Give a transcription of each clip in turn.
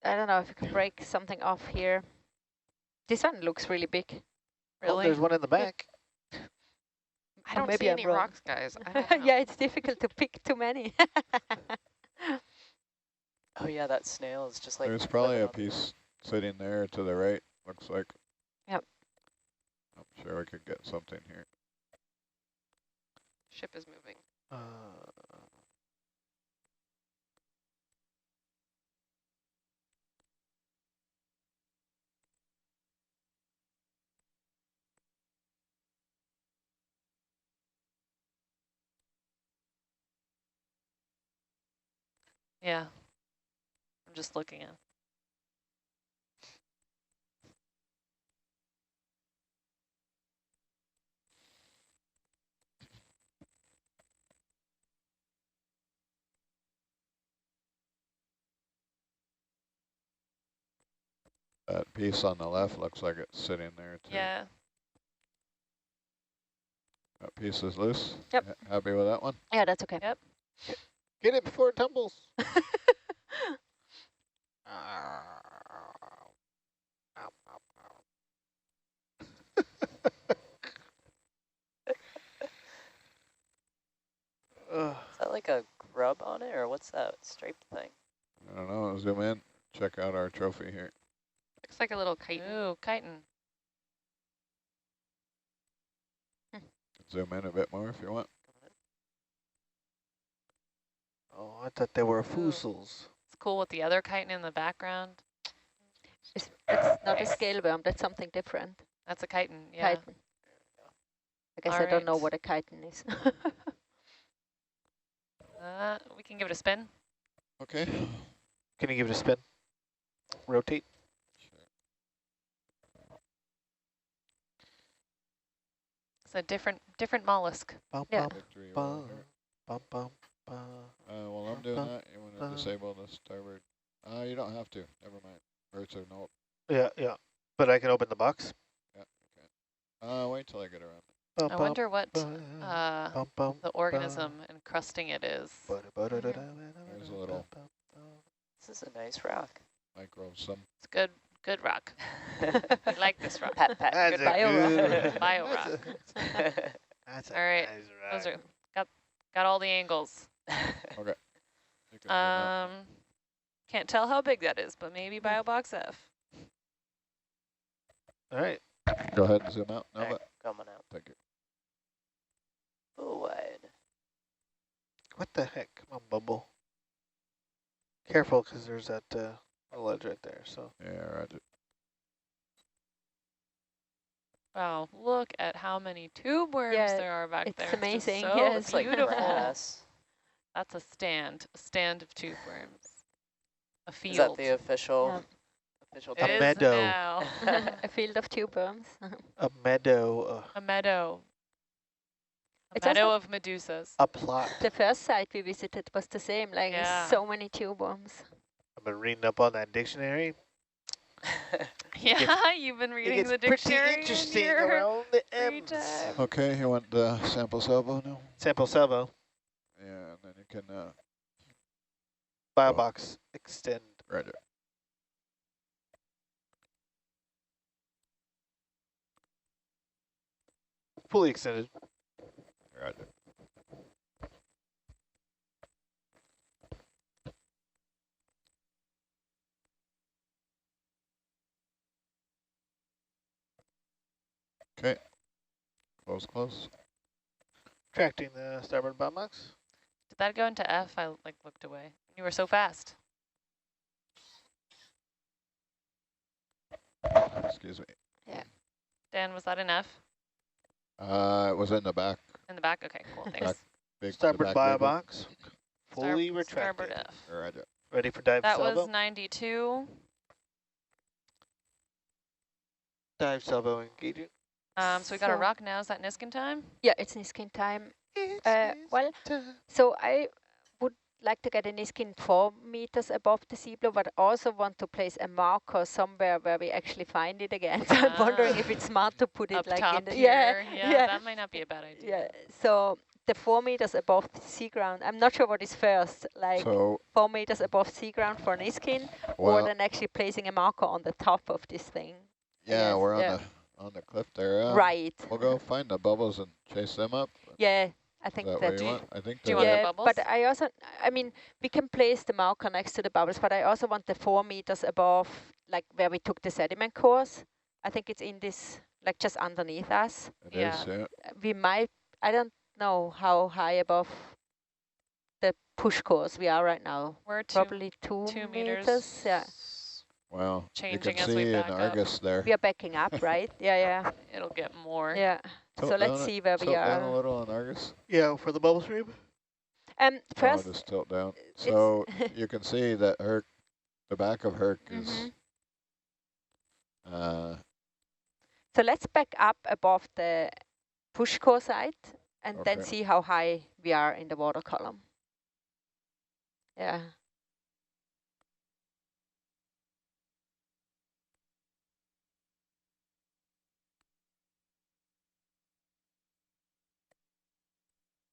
I don't know if you can break something off here. This one looks really big. Oh, Really? there's one in the back. I don't maybe see I'm any wrong. rocks, guys. I don't know. Yeah, it's difficult to pick too many. Oh yeah, that snail is just like. There's probably living a on- piece sitting there to the right, looks like. Yep. I'm sure we could get something here. Ship is moving. Yeah. I'm just looking at. That piece on the left looks like it's sitting there too. Yeah. That piece is loose. Yep. Happy with that one? Yeah, that's okay. Yep. Get it before it tumbles. Is that like a grub on it, or what's that striped thing? I don't know. Zoom in. Check out our trophy here. Looks like a little chitin. Ooh, chitin. Zoom in a bit more if you want. Oh, I thought they were fossils. It's cool with the other chitin in the background. It's not a scale worm, that's something different. That's a chitin, yeah. Chitin. I guess All I don't know right. what a chitin is. We can give it a spin. Okay. Can you give it a spin? Rotate. It's a different mollusk. Bum, Yeah. bum, Victory bum, over. bum, bum, bum. While I'm doing that, you want to disable the starboard? You don't have to. Never mind. Or it's a note. Yeah, yeah. But I can open the box. Yeah, okay. Wait till I get around. Bum, I bum, wonder what bum, bum, the organism encrusting it is. There's a little This is a nice rock. micro some. It's good rock. We like this rock. Pat, pat. That's Good a rock. good- Bio that's rock. That's a All right, nice Those rock. are got all the angles. Okay. You can zoom out. Can't tell how big that is, but maybe BioBox F. All right. Go ahead and zoom out. No, Alright, but coming out. thank you. Full wide. What the heck? Come on, Bumble. Careful, because there's that ledge right there. So Yeah, roger. Wow, look at how many tube worms Yeah, there are back it's there. amazing, Just so yes. It's like beautiful. grass. That's a stand of tube worms. A field. Is that the official? Yeah. Official It A is meadow. now. A field of tube worms. a meadow, A meadow. A It's meadow also- of medusas. a plot. The first site we visited was the same, like Yeah. so many tube worms. I've been reading up on that dictionary. Yeah, you've been It reading gets the pretty dictionary in interesting your around the free M's. time. Okay, you want the sample salvo now? Sample salvo. Yeah, and then you can, Biobox extend. roger. Fully extended. Roger. Okay. Close. Tracting the starboard biobox. Did that go into F? I looked away. You were so fast. Excuse me. Dan, was that an F? It was in the back. In the back? Okay, cool. Thanks. Back. Big Starboard the back label. biobox. Fully retracted. Starboard F. Roger. Ready for dive That salvo? was 92. Dive salvo engaging. So we got a So- rock now. Is that Niskin time? Yeah, it's Niskin time. It's Well, time. so I would like to get a Niskin 4 meters above the seafloor, but also want to place a marker somewhere where we actually find it again. So I'm wondering if it's smart to put it Up like top in the here. Yeah, that might not be a bad idea. Yeah. So the 4 meters above the sea ground. I'm not sure what is first, like So, 4 meters above sea ground for an iskin, or well, then actually placing a marker on the top of this thing. yeah, Yes, we're yeah. on the cliff there. Right. We'll go find the bubbles and chase them up. Yeah, I Is think that that. what you want? I think Do you want the Yeah, bubbles? but I also, I mean, we can place the marker next to the bubbles, but I also want the 4 meters above, like where we took the sediment course. I think it's in this, like just underneath us. It Yeah. is, yeah. We might, I don't know how high above the push course we are right now. We're Probably 2 2 meters. meters. Yeah, Well, you Changing can as we see in back up. Argus there. we are backing up, right? Yeah, It'll get more. yeah. So let's see where we Tilt down a are. little on Argus. Yeah, for the bubble stream. First, Just tilt down. it's So you can see that the back of Herc is, so let's back up above the push core site and then Okay. see how high we are in the water column. Yeah.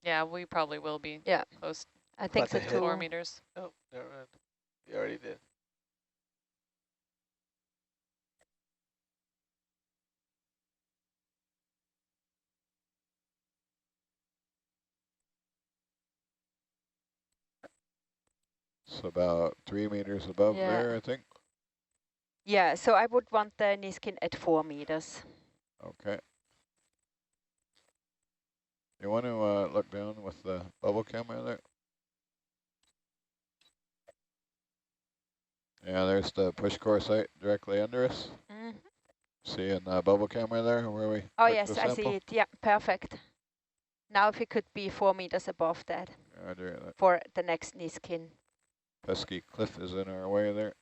Yeah, we probably will be Yeah. close I think so About to to hit. 4 too. meters. Oh, never mind. You already did. it's about 3 meters above Yeah. there, I think. Yeah, so I would want the Niskin at 4 meters. Okay. You want to look down with the bubble camera there? Yeah, there's the push core site directly under us. Mm. See in the bubble camera there where we Oh took yes, the I see sample? it. Yeah, perfect. Now if we could be 4 meters above that Roger, that for the next Niskin. pesky cliff is in our way there.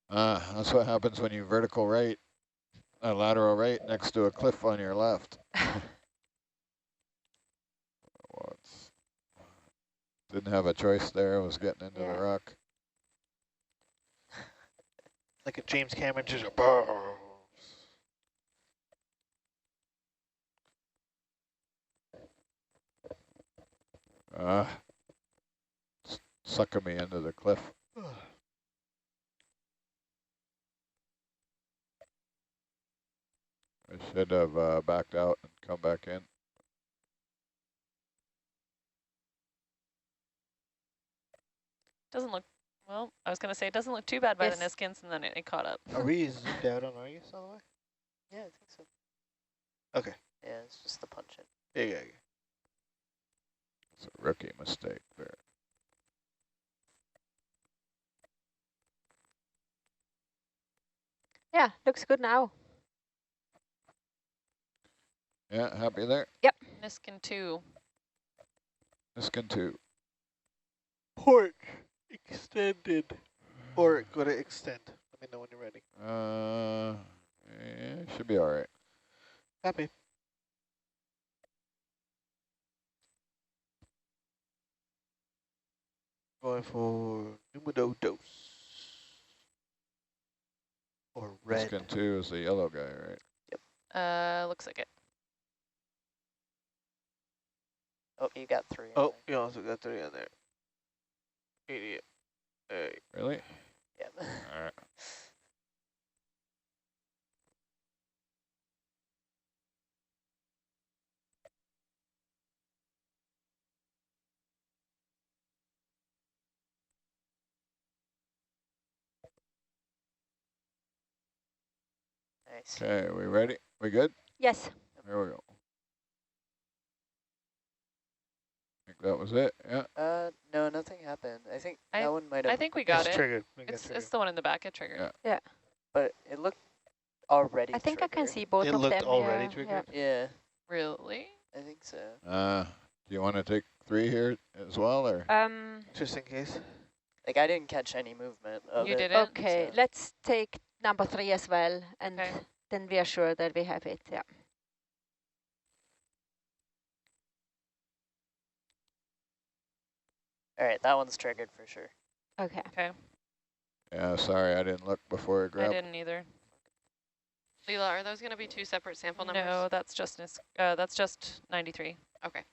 That's what happens when you vertical right, lateral right next to a cliff on your left. Well, didn't have a choice there. I was getting into the rock. Like a James Cameron just Sucking me into the cliff. I should have backed out and come back in. Doesn't look, well, I was going to say it doesn't look too bad by the Yes. Niskins, and then it caught up. Are we zoomed out on Argus all the way? Yeah, I think so. Okay. Yeah, it's just the punch it. Yeah. It's a rookie mistake there. Yeah, looks good now. Yeah, happy there? Yep. Niskin 2. Niskin 2. Port extended. Or go to extend. Let me know when you're ready. Yeah, should be all right. Happy. Going for numero dos. Or red. Niskin 2 is the yellow guy, right? Looks like it. Oh, you got 3. Oh, you also got 3 on there. Idiot. Really? Yep. All right. Nice. Okay, we ready? We good? Yes. There we go. I think that was it, yeah. No, nothing happened. I think I- that one might have. I think we got It's it. triggered. It's the one in the back. It triggered. Yeah. But it looked already I think I can triggered. see both It of looked them. already yeah, triggered? Yeah, Really? I think so. Do you want to take 3 here as well, or? Yeah. Just in case. Like, I didn't catch any movement of You it. didn't? Okay, so- let's take number 3 as well, and Okay. then we are sure that we have it. Yeah. All right, that one's triggered for sure. Okay. Okay. Yeah, sorry, I didn't look before I I grabbed. didn't either. Leela, are those going to be two separate sample numbers? No, that's just 93. Okay.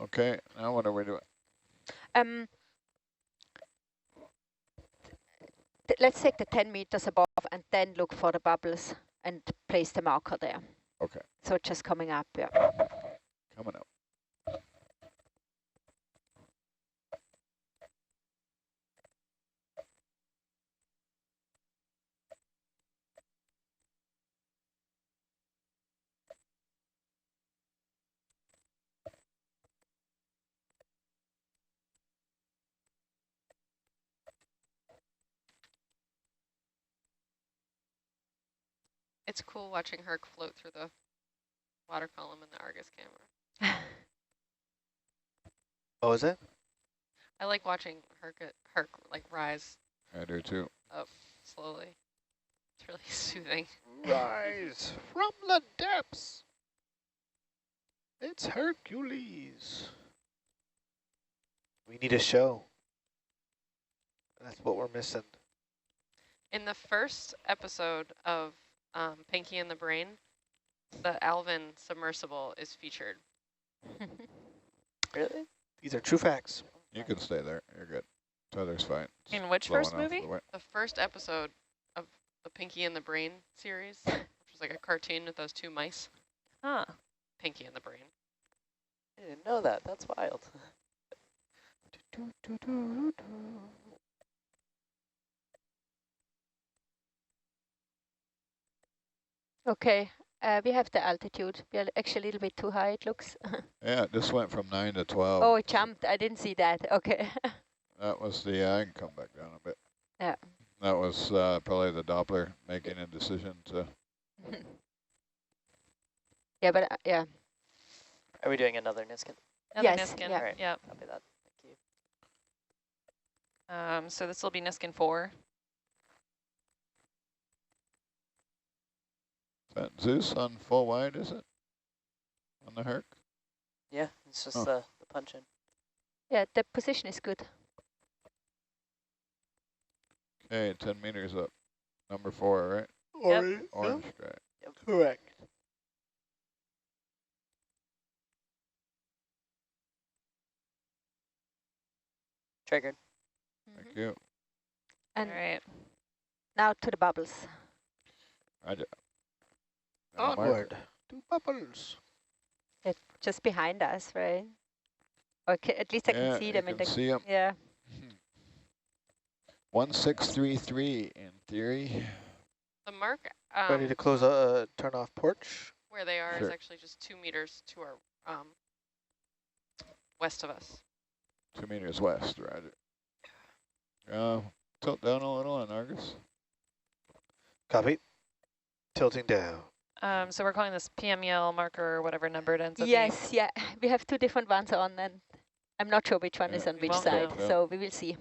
Okay, now what are we doing? Let's take the 10 meters above and then look for the bubbles and place the marker there. Okay, So just coming up, yeah. coming up. It's cool watching Herc float through the water column in the Argus camera. Oh, is it? I like watching Herc like rise I do too. up slowly. It's really soothing. Rise from the depths. It's Hercules. We need a show. That's what we're missing. In the first episode of Pinky and the Brain, the Alvin submersible is featured. Really? These are true facts. You can stay there. You're good. Tether's fine. It's In which low first enough movie? the way. The first episode of the Pinky and the Brain series, which was like a cartoon with those two mice, Huh. Pinky and the Brain. I didn't know that. That's wild. Okay, we have the altitude. We are actually a little bit too high, it looks. Yeah, this went from 9 to 12. Oh, it jumped. I didn't see that. Okay. That was the, I can come back down a bit. Yeah. That was probably the Doppler making a decision to, Yeah, but yeah. Are we doing another Niskin? Another Yes, Niskin. yeah. All right. Yep. Copy that. Thank you. So this will be Niskin 4. is that Zeus on full wide, is it? On the Herc? Yeah, it's just Oh. the punch in. Yeah, the position is good. Okay, 10 meters up. Number 4, right? Orange. Orange sky. Correct. Triggered. Thank you. And All right. now to the bubbles. Roger. Now mark Onward. To bubbles. They're just behind us, right? Okay, at least I Yeah, can see you them in can the. see 'em. Yeah. 1633 in theory. The mark Ready to close turn off porch. where they are is Sure. actually just 2 meters to our west of us. 2 meters west, roger. Tilt down a little on Argus. Copy. Tilting down. So we're calling this PMEL marker, whatever number it ends up Yes, yeah. We have two different ones on, and I'm not sure which one Yeah, is on we which won't side, know. so we will see.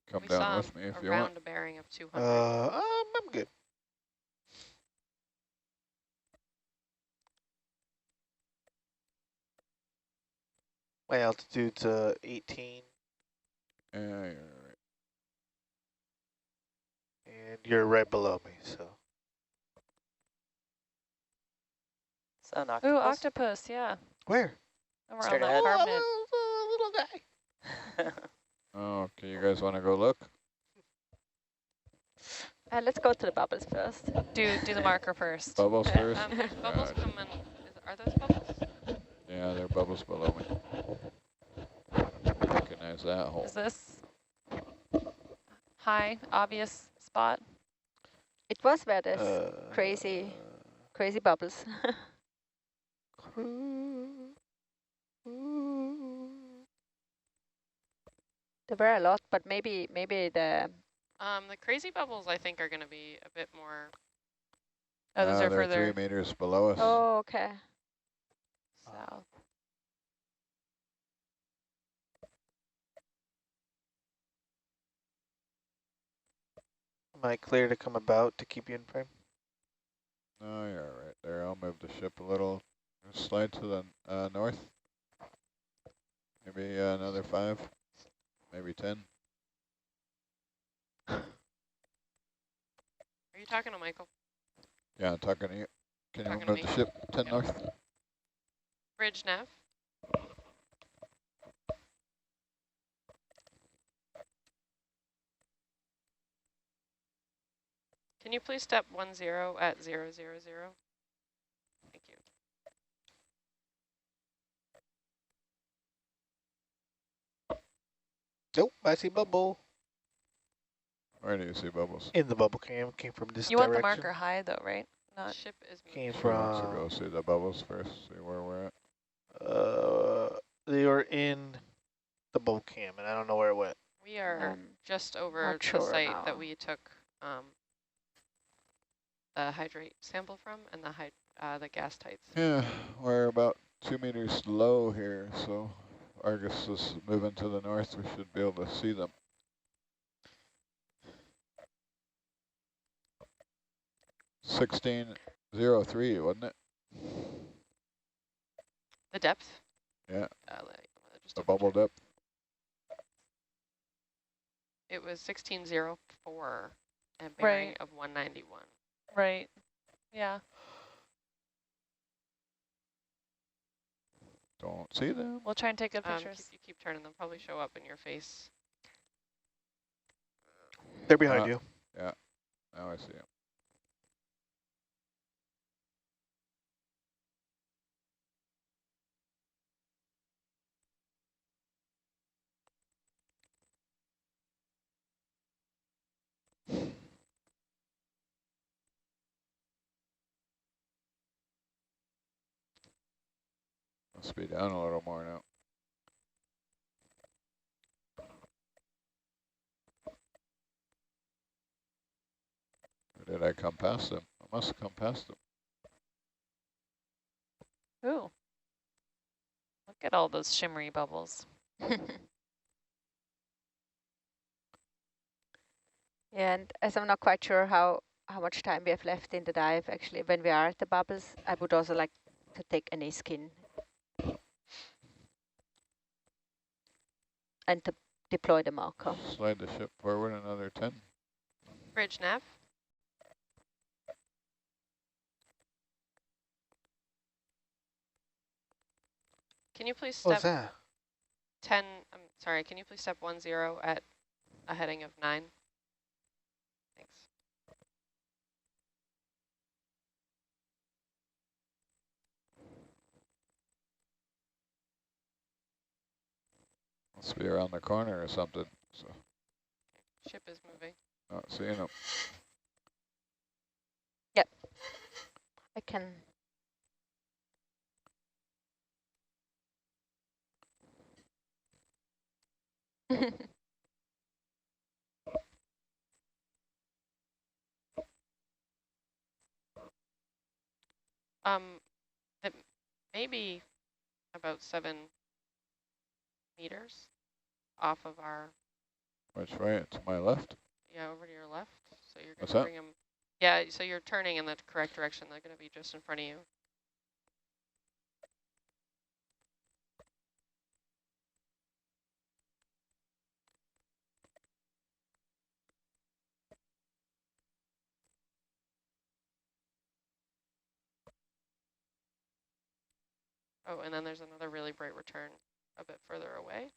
Come We down saw with me if you around want. a bearing of 200. I'm good. My altitude's 18, Yeah, you're right. and you're right below me, so. Is that an being. octopus? Ooh, octopus, yeah. Where? And we're Straight on ahead. the carbonate. Little guy. Oh, okay, you guys want to go look? Let's go to the bubbles first. Do the marker first. Bubbles first? There's bubbles Roger. coming. Are those bubbles? Yeah, there are bubbles below me. Recognize that hole. Is this high, obvious spot? It was where there's crazy bubbles. There were a lot, but maybe the The crazy bubbles, I think, are going to be a bit more. Oh, those are they're further 3 meters below us. oh, okay. south. Am I clear to come about to keep you in frame? No, you're all right there. I'll move the ship a little. Slide to the north. Maybe another 5, maybe 10. Are you talking to Michael? Yeah, I'm talking to you. Can you Talking to move the me. ship 10 Yep. north? Bridge nav. Can you please step 10 at 000? Thank you. Nope, I see bubble. Where do you see bubbles? In the bubble cam, came from this You want the direction. marker high though, right? Not. Ship is Came moving. Sure, so from, go see the bubbles first, see where we're at. they were in the bubble cam, and I don't know where it went. We are just over Not the sure site now. that we took the hydrate sample from and the gas tights. Yeah, we're about 2 meters low here, so Argus is moving to the north. We should be able to see them. (1603), wasn't it? The depth? Yeah, Just the bubble depth. It was 1604 and bearing Right. of 191. Right. Yeah. Don't see them. We'll try and take good pictures. You keep turning, they'll probably show up in your face. They're behind you. Yeah, now I see them. Must be down a little more now. Or did I come past them? I must have come past them. Ooh. Look at all those shimmery bubbles. Yeah, and as I'm not quite sure how much time we have left in the dive, actually, when we are at the bubbles, I would also like to take any skin and to deploy the marker. Slide the ship forward another 10. Bridge nav. Can you please What's step that? 10, I'm sorry, can you please step 10 at a heading of 9? Thanks. Must be around the corner or something. So Ship is moving. not seeing them. Yep, I can. It may be about 7 meters off of our, Which way? To my left? yeah, over to your left. So you're going What's to that? bring them, yeah, so you're turning in the correct direction. They're going to be just in front of you. Oh, and then there's another really bright return a bit further away.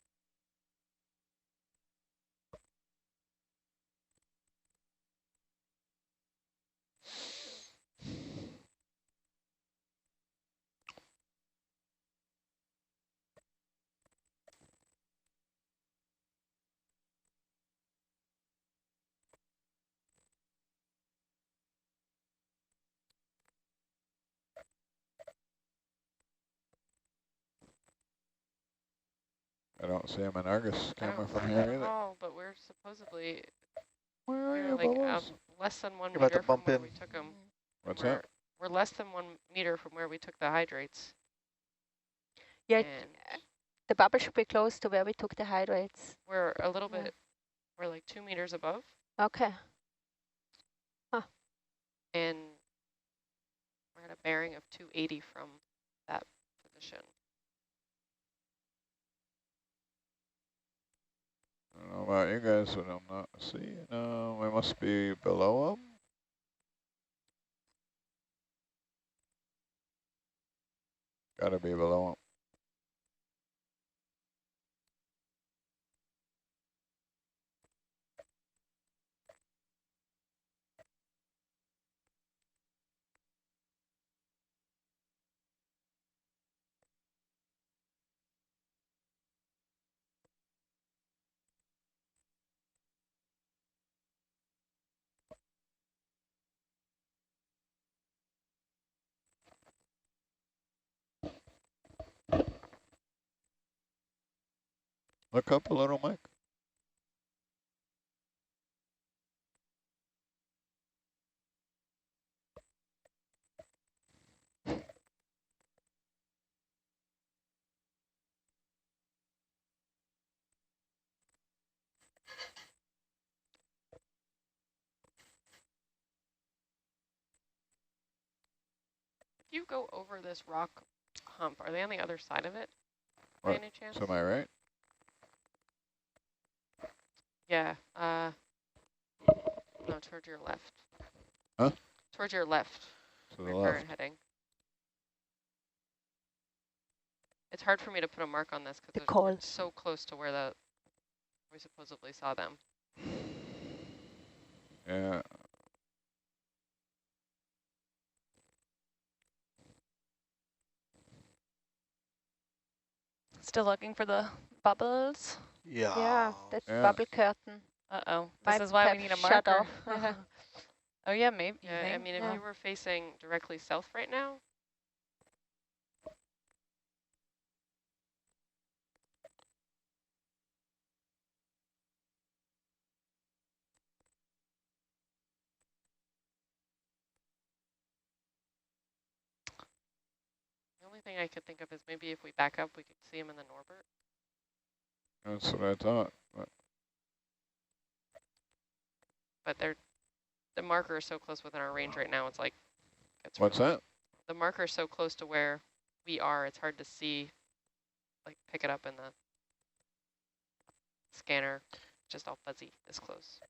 I don't see them in Argus I camera don't from see here them at either. all, but we're supposedly Where are we're you, like Bubbles? less than 1 You're about to meter from bump where in. we took them. What's we're, that? We're less than 1 meter from where we took the hydrates. Yeah, And the bubble should be close to where we took the hydrates. we're a little Yeah. bit, we're like 2 meters above. Okay. And we're at a bearing of 280 from that position. I don't know about you guys, but I'm not seeing. We must be below them. Gotta be below them. Look up a little, Mike. If you go over this rock hump, are they on the other side of it by What? any chance? So am I right? Yeah. No, towards your left. Huh? Towards your left. To the Your left. current heading. It's hard for me to put a mark on this because we're so close to where we supposedly saw them. Yeah. Still looking for the bubbles. Yeah. That Yeah. bubble curtain. Uh-oh. Might This is why we have need a shut marker. off. Oh, yeah, maybe. you Yeah, I think? mean, if Yeah. you were facing directly south right now, the only thing I could think of is maybe if we back up, we could see him in the Norbert. That's what I thought. But the marker is so close within our range right now, it's like... What's that? The marker is so close to where we are, it's hard to see, like pick it up in the scanner, just all fuzzy this close.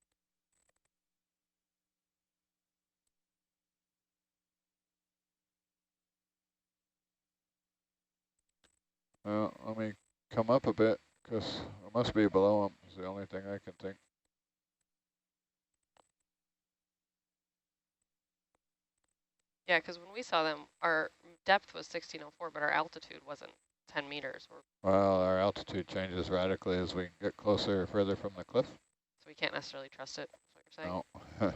Well, let me come up a bit, because it must be below them, is the only thing I can think. Yeah, because when we saw them, our depth was 1604, but our altitude wasn't 10 meters, Well, our altitude changes radically as we get closer or further from the cliff. so we can't necessarily trust it, is what you're saying. No.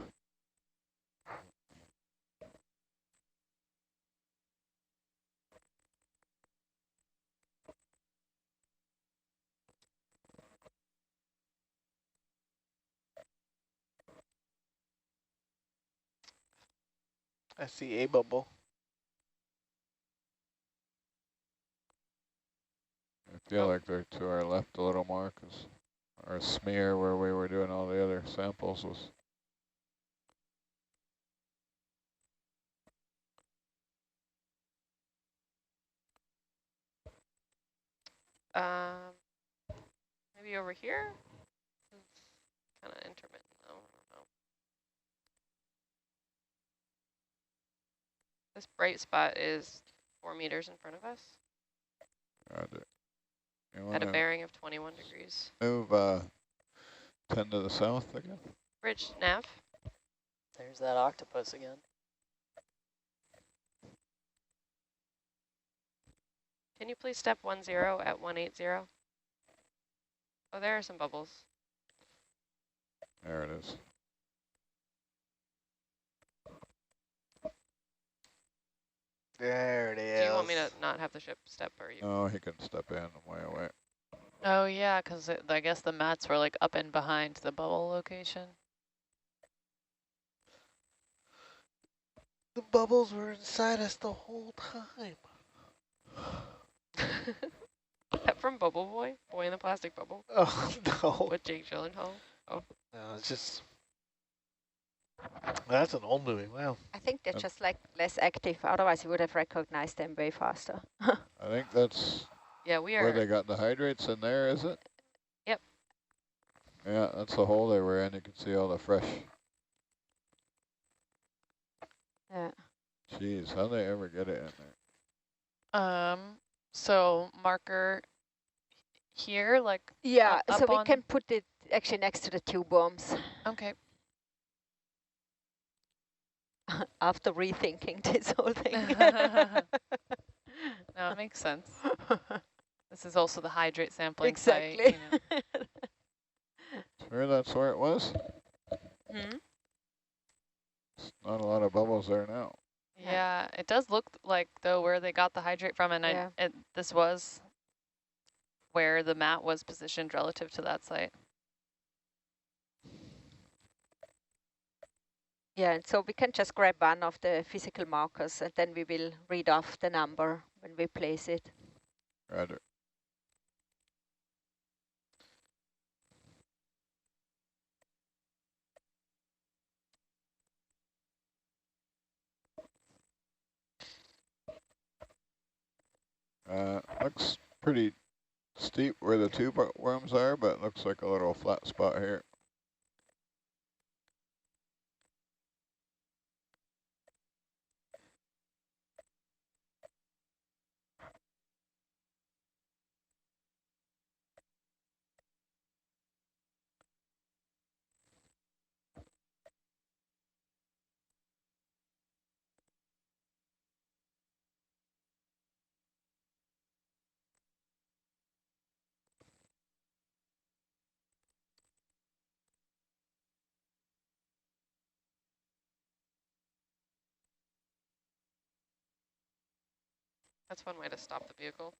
I see a bubble. I feel like they're to our left a little more, because our smear where we were doing all the other samples was... Maybe over here? It's kind of intermittent though, I don't know. This bright spot is 4 meters in front of us You at a wanna bearing of 21 degrees. move 10 to the south again? Bridge nav. There's that octopus again. Can you please step 10 at 180? Oh, there are some bubbles. There it is. There it is. Do you want me to not have the ship step, or you? Oh, he can step in way away. Oh, yeah, because I guess the mats were like up and behind the bubble location. The bubbles were inside us the whole time. That from Bubble Boy? Boy in the Plastic Bubble? Oh, no. With Jake Gyllenhaal? Oh. No, it's just... That's an old movie, wow. I think they're just like less active. Otherwise, you would have recognized them way faster. I think that's Yeah, we where are. they got the hydrates in there, is it? Yep. Yeah, that's the hole they were in. You can see all the fresh. Yeah. Jeez, how'd they ever get it in there? So marker here, like Yeah, so up we on. can put it actually next to the tube bombs Okay. after rethinking this whole thing. No, it makes sense. This is also the hydrate sampling Exactly. site. You know. Sure, that's where it was? Hmm? Not a lot of bubbles there now. Yeah, it does look like, though, where they got the hydrate from, and Yeah. this was where the mat was positioned relative to that site. Yeah, and so we can just grab one of the physical markers and then we will read off the number when we place it. Roger. Looks pretty steep where the tube worms are, but looks like a little flat spot here. That's one way to stop the vehicle.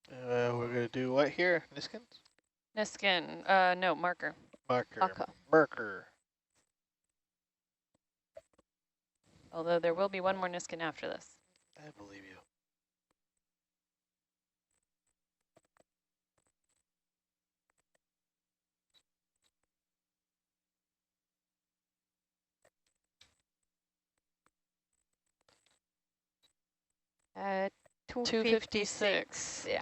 We're going to do what here? Niskins? Niskin, no, marker. Marker. Marker. Marker. Although there will be one more Niskin after this. I believe you. Uh, 256. Yeah.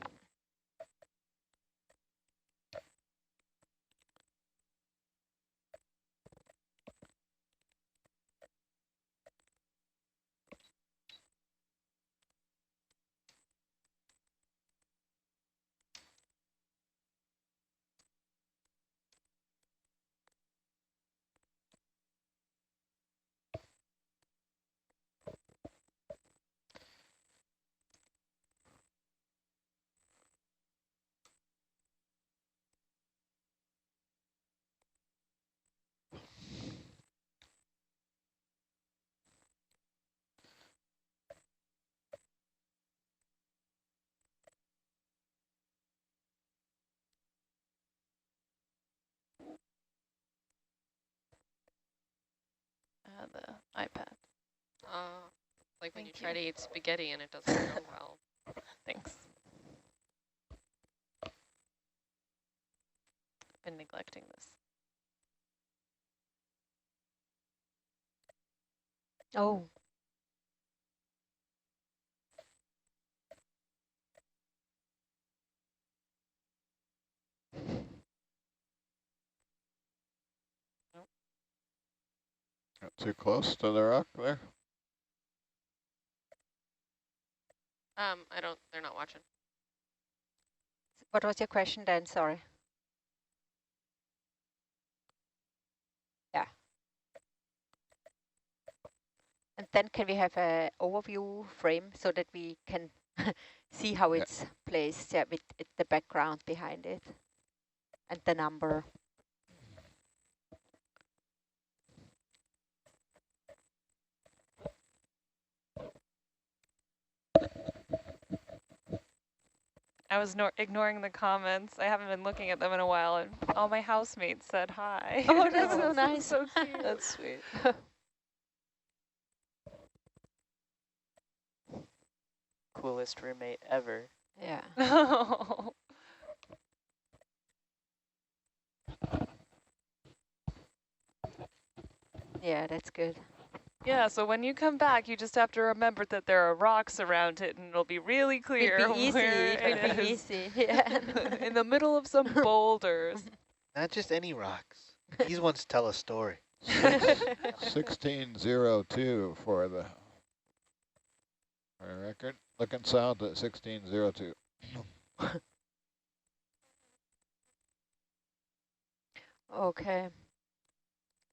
The iPad. Like when you Thank try you. to eat spaghetti and it doesn't go well. Thanks. Been neglecting this. Oh. Not too close to the rock there. They're not watching. What was your question then? Sorry. Yeah. And then can we have an overview frame so that we can see how it's placed, yeah, with the background behind it and the number. I was ignoring the comments. I haven't been looking at them in a while, and all my housemates said hi. Oh, that's so nice. So cute. That's sweet. coolest roommate ever. Yeah. Yeah, that's good. Yeah, so when you come back, you just have to remember that there are rocks around it, and it'll be really clear It'll be easy. where It will be is. easy. Yeah. In the middle of some boulders. Not just any rocks. These ones tell a story. 1602 for the record. Looking south at 1602. Okay.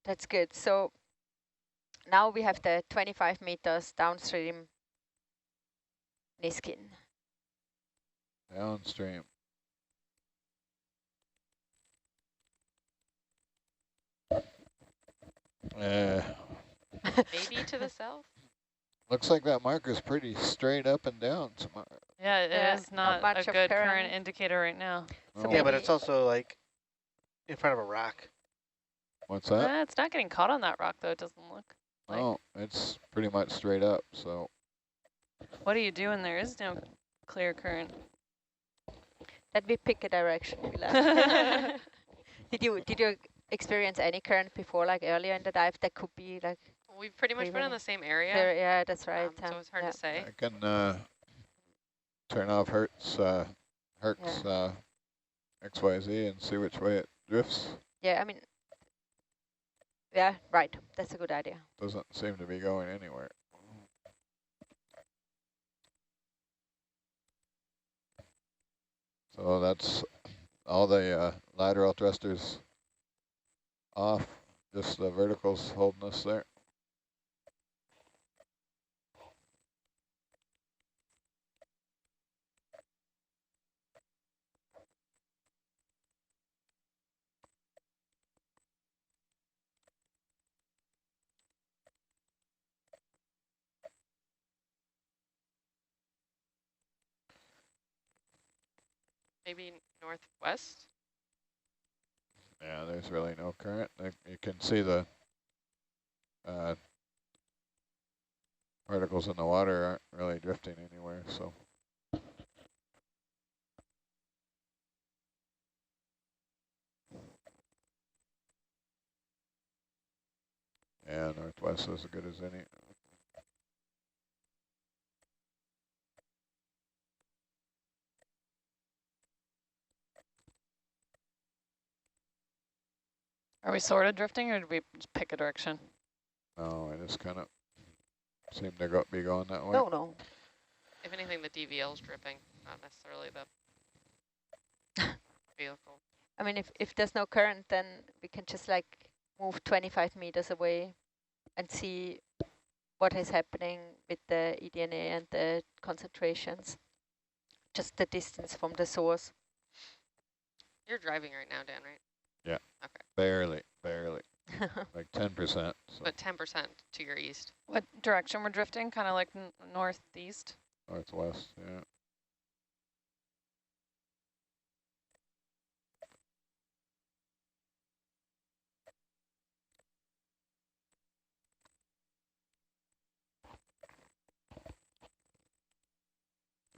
That's good. So now we have the 25 meters downstream Niskin. Downstream. Maybe to the south? Looks like that marker's pretty straight up and down. Yeah, it Yeah, is not not much a of good current. current indicator right now. So Yeah, but maybe- it's also like in front of a rock. What's that? It's not getting caught on that rock, though, it doesn't look like. Oh, it's pretty much straight up, so. What are you doing? There is no clear current. Let me pick a direction. Bila. Did you experience any current before, like earlier in the dive? That could be like. We've pretty much been in the same area, There, yeah, that's right. so it's hard yeah. to say. I can turn off Hertz XYZ and see which way it drifts. Yeah, I mean, yeah, right. That's a good idea. Doesn't seem to be going anywhere. So that's all the lateral thrusters off, just the verticals holding us there. Maybe northwest? Yeah, there's really no current. You can see the particles in the water aren't really drifting anywhere, so. Yeah, northwest is as good as any. Are we sort of drifting, or did we just pick a direction? No, I just kind of seem to be going that way. No. If anything, the DVL's dripping, not necessarily the vehicle. I mean, if there's no current, then we can just like move 25 meters away and see what is happening with the eDNA and the concentrations. Just the distance from the source. You're driving right now, Dan, right? Yeah. Okay. Barely, like 10%. So. But 10% to your east. What direction we're drifting? Kind of like northeast? Northwest, yeah.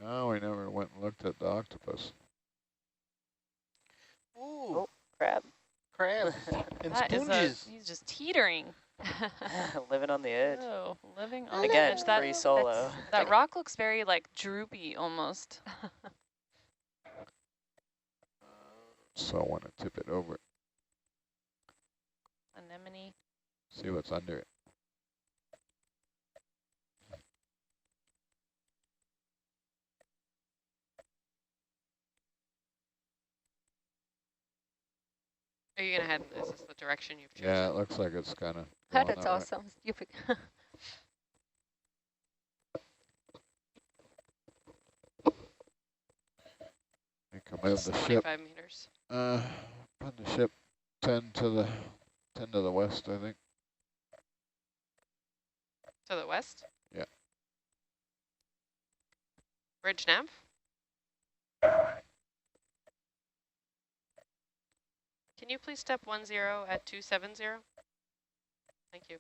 No, we never went and looked at the octopus. Ooh, Oh, crab. crabs and That is sponges. he's just teetering. Living on the edge. Oh, living on Again, the edge. free solo. That rock looks very like droopy almost. So I want to tip it over, Anemone. see what's under it. Are you going to head, is this the direction you've chosen? Yeah, it looks like it's kind of. That's awesome. You pick. I can move the ship. 25 meters. Put the ship 10 to the west, I think. To the west? Yeah. Bridge nav? Can you please step 10 at 270? Thank you.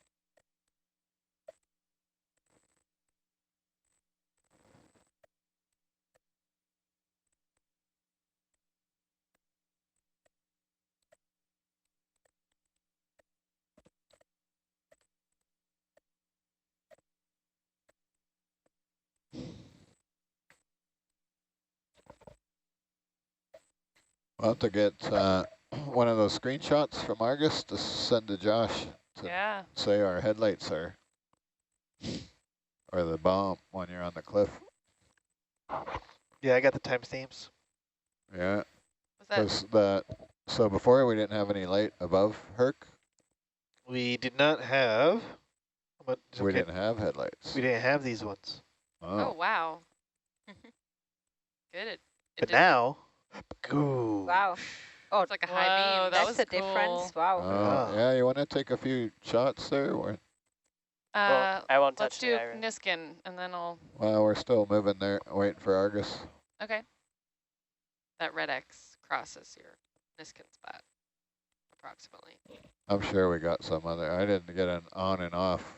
We'll have to get one of those screenshots from Argus to send to Josh to Yeah. say our headlights are, or the bomb when you're on the cliff. Yeah, I got the timestamps. Yeah, Was that so before we didn't have any light above Herc. We did not have, but it's We okay. didn't have headlights. We didn't have these ones. oh wow. Good. It But did- now, ooh. Wow. Oh, it's like a high Whoa, beam. that that's was the cool. difference. Wow. Ah. Yeah, you want to take a few shots there? Well, I won't Let's touch do the iris. Niskin, and then I'll... Well, we're still moving there, waiting for Argus. Okay. That red X crosses your Niskin spot, approximately. I'm sure we got some other. I didn't get an on and off.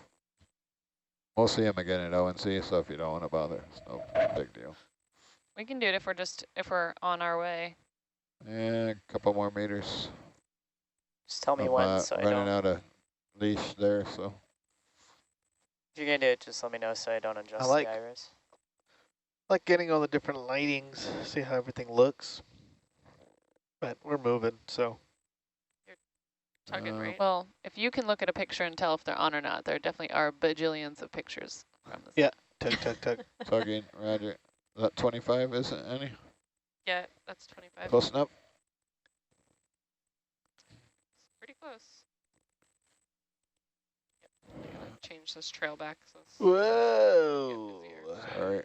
We'll see him again at ONC, so if you don't want to bother, it's no big deal. We can do it if we're on our way. Yeah, a couple more meters. Just tell me I'm when, so I running don't. out of leash there, so. If you're gonna do it, just let me know so I don't adjust like- the iris. Like getting all the different lightings, see how everything looks. But we're moving, so. Tugging, right? Well, if you can look at a picture and tell if they're on or not, there definitely are bajillions of pictures from this. Yeah. Tug, tug, tug. Tugging, roger. That 25 isn't any? Yeah, that's 25. Close enough? Pretty close. Yep. I'm gonna change this trail back. So it's Whoa. All right.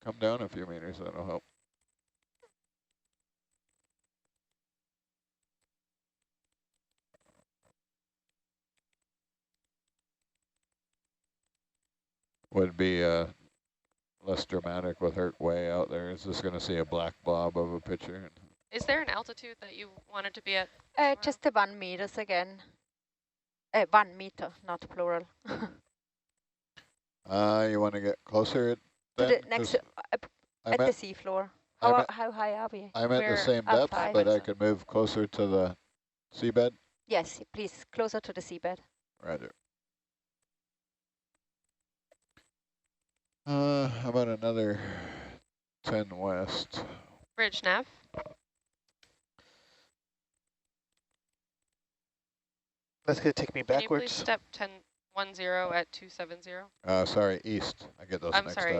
Come down a few meters, that'll help. Would be less dramatic with her way out there. It's just going to see a black blob of a picture. Is there an altitude that you wanted to be at? Just the 1 meters again. 1 meter, not plural. You want to get closer To then? the next, 'Cause at the seafloor. How high are we? I'm at the We're same up depth, 5. but I could move closer to the seabed. Yes, please, closer to the seabed. Roger. How about another 10 west? Bridge nav. That's going to take me Can you please backwards. step 1010 at 270? Sorry, east. I get those I'm mixed sorry.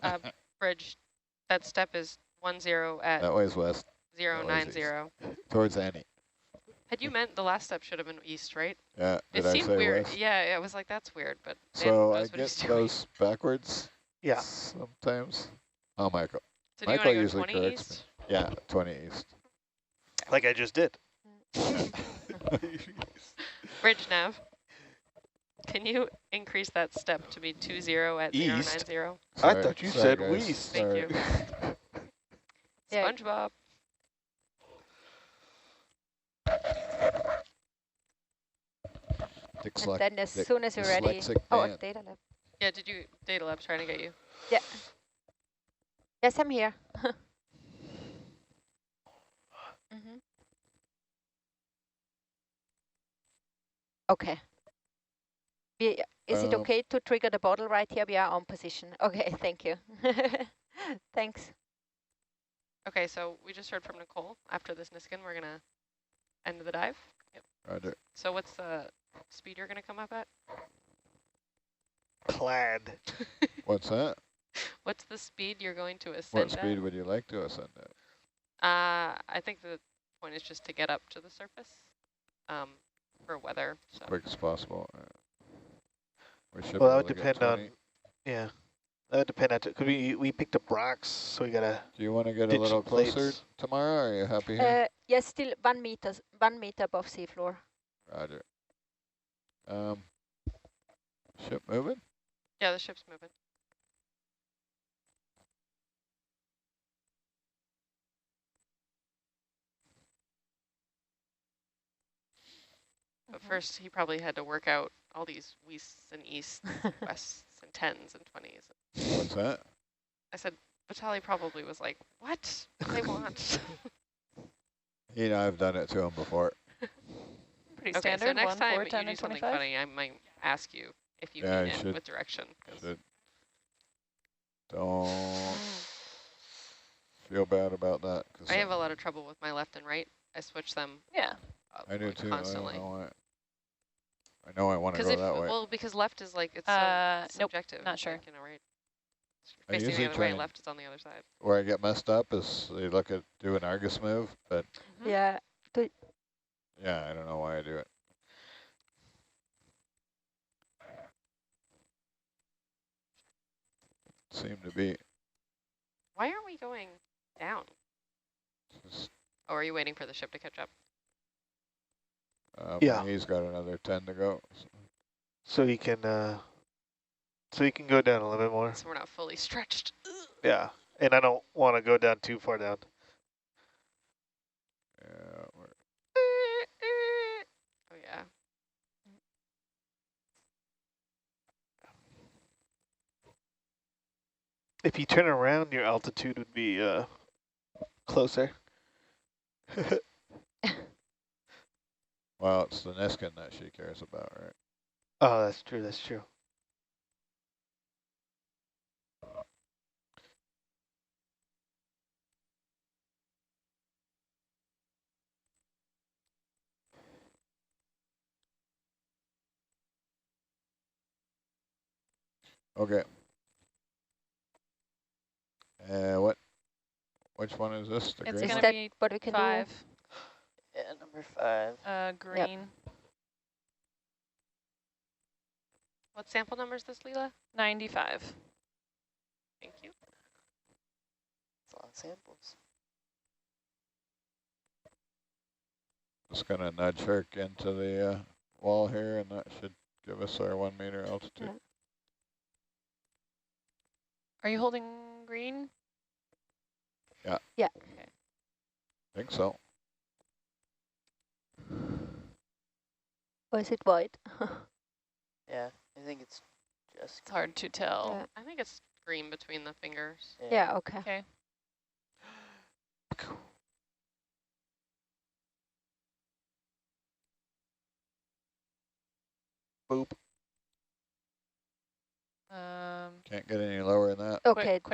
up. Bridge. That step is 10 at That way's west, 090. towards Annie. Had you meant the last step should have been east, right? Yeah, It did I seemed say weird. west? Yeah, I was like, that's weird, but Dan So I knows what he's get doing. those backwards Yeah. sometimes. Oh, Michael. So do you Michael want to usually go 20 corrects east? me. Yeah, 20 east. Like I just did. Bridge nav. Can you increase that step to be 20 at East? 090? I thought you said guys. west. Thank Sorry. you. Yeah. SpongeBob. And then as soon as you're ready. Oh, Dan. data lab. Yeah, did you, Data Lab trying to get you? Yeah. Yes, I'm here. Okay. Is it okay to trigger the bottle right here? We are on position. Okay, thank you. Thanks. Okay, so we just heard from Nicole. After this Niskin, we're going to end the dive. Yep. Roger. So what's the speed you're going to come up at? Plaid. What's that? What's the speed you're going to ascend What speed would you like to ascend at? I think the point is just to get up to the surface for weather. So. Quick as possible. We should Well, that be would able to get depend on, 20. yeah. That would depend on, because we picked up rocks, so we got to Do you want to get a ditch little some plates. closer tomorrow, or are you happy here? Yes, still 1 meter above seafloor. Roger. Ship moving? Yeah, the ship's moving. But first, he probably had to work out all these wests and easts, wests and 10s and 20s. What's that? I said, Vitaly probably was like, what do they want? You know, I've done it to him before. Pretty Okay, standard. so next 1, time 4, you 10, do and something 25. funny, I might ask you if you Yeah, need I it should. with direction. 'Cause Should. Don't. feel bad about that. Cause I have a lot of trouble with my left and right. I switch them Yeah. I do like too. constantly. I don't know why. I know I want to Because go that way. well, because left is like, it's so Nope, subjective. not It's sure. like, you know, right? I Facing the usually other try way, and, left is on the other side. where I get messed up is they look at do an Argus move, but Yeah. yeah, I don't know why I do it. Seem to be. Why aren't we going down? Just, Oh, are you waiting for the ship to catch up? Yeah. He's got another 10 to go. So he can go down a little bit more. So we're not fully stretched. Yeah, and I don't want to go down too far down. Yeah, Oh, yeah. If you turn around, your altitude would be closer. well, it's the Niskin that she cares about, right? Oh, that's true. That's true. Okay. Which one is this? The It's green Is gonna one? that be what we can 5. Yeah, number 5. Green. What sample number is this, Leela? 95. Thank you. It's a lot of samples. Just going to nudge Herc into the wall here, and that should give us our 1 meter altitude. Yeah. Are you holding green? Yeah. Yeah. Okay. Think so. Or is it white? Yeah, I think it's just. It's hard to tell. Yeah. I think it's green between the fingers. Yeah, okay. Okay. Boop. Can't get any lower than that. Okay. Quick